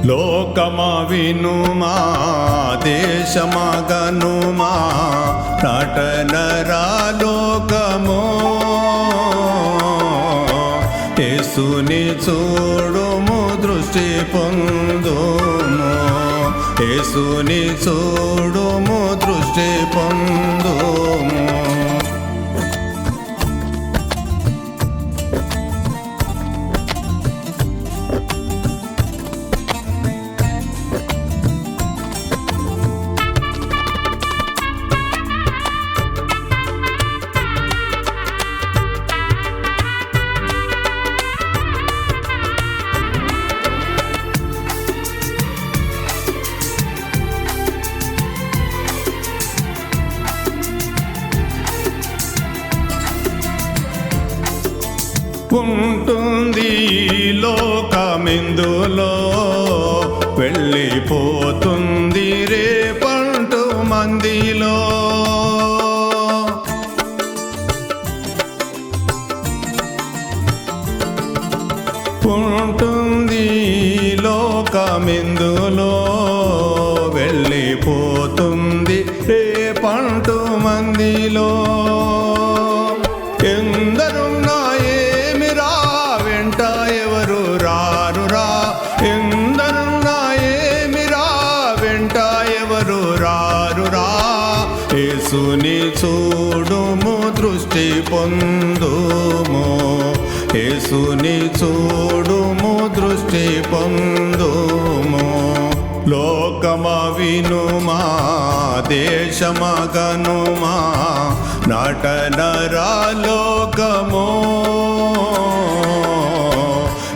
లోకమా వినుమా దేశమా గనుమా నటనరా లోకమో యేసుని చూడుము దృష్టి పొందుము యేసుని చూడుము దృష్టి పొందుము ఉంటుంది లోకమిందులో వెళ్ళిపోతుంది రేపంటు మందిలో ఉంటుంది లోకమిందులో వెళ్ళిపోతుంది రేపంటు మందిలో ఎందరున్నా ఏమిరా వెంట ఎవరు రారురా ఎందరున్నా ఏమిరా వెంట ఎవరు రారురా యేసుని చూడుము దృష్టి పొందుము యేసుని చూడుము దృష్టి పొందుము లోకమా వినుమా దేశమా గనుమా నటనరా లోకమో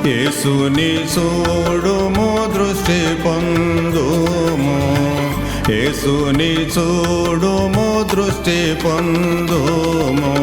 యేసుని చూడుము దృష్టి పొందుము యేసుని చూడుము దృష్టి పొందుము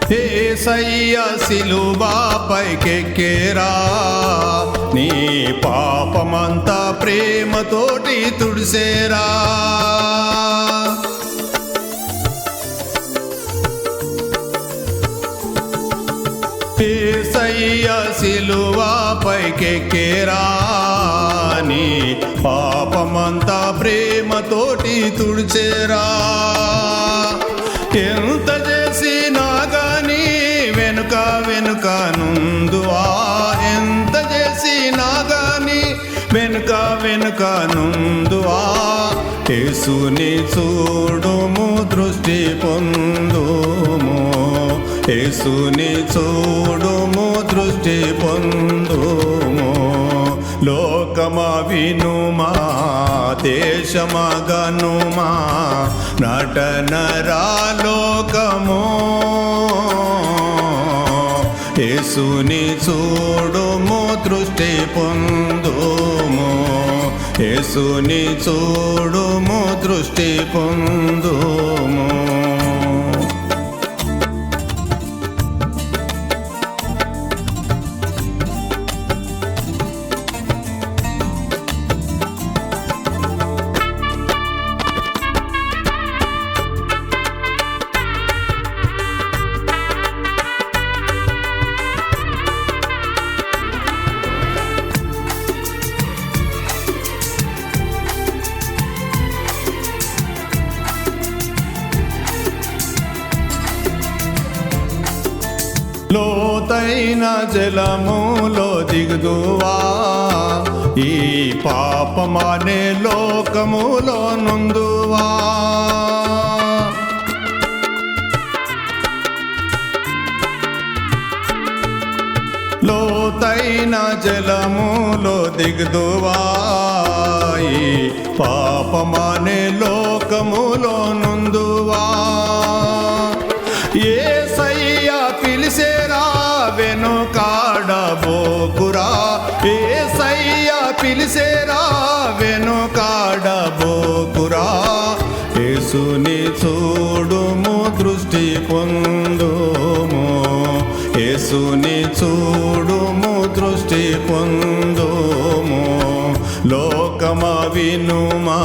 యేసయ్య సిలువపైకెక్కేరా నీ పాపమంతా ప్రేమతోటి తుడిసేరా యేసయ్య సిలువపైకెక్కేరా నీ పాపమంతా ప్రేమతోటి తుడిచేరా ఎంత చేసినా గాని వెనుక వెనుక నుందువా ఎంత చేసినా గాని వెనుక వెనుక నుందువా యేసుని చూడుము దృష్టి పొందుము యేసుని చూడుము దృష్టి పొందుము లోకమా వినుమా దేశమా గనుమా నటనరా లోకమో యేసుని చూడుము దృష్టి పొందుము యేసుని చూడుము దృష్టి పొందుము లోతైన జలములో దిగుదువా ఈ పాపమానే లోకములో నుందువా లోతైన జలములో దిగుదువా ఈ పాపమానే లోకములో నుందువా యేసయ్య పిలిసేరా వెనుకాడబోకురా యేసయ్య పిలిసేరా వెనుకాడబోకురా యేసుని చూడుము దృష్టి పొందుము యేసుని చూడుము దృష్టి పొందుము లోకమ వినుమా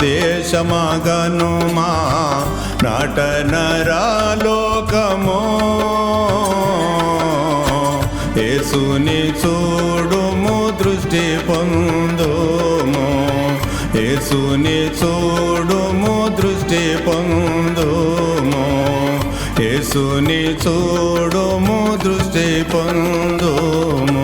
దేశమగనుమా నటనరా లోకమో యేసుని చూడుము దృష్టి పొందుము యేసుని చూడుము దృష్టి పొందుము యేసుని చూడుము దృష్టి పొందుము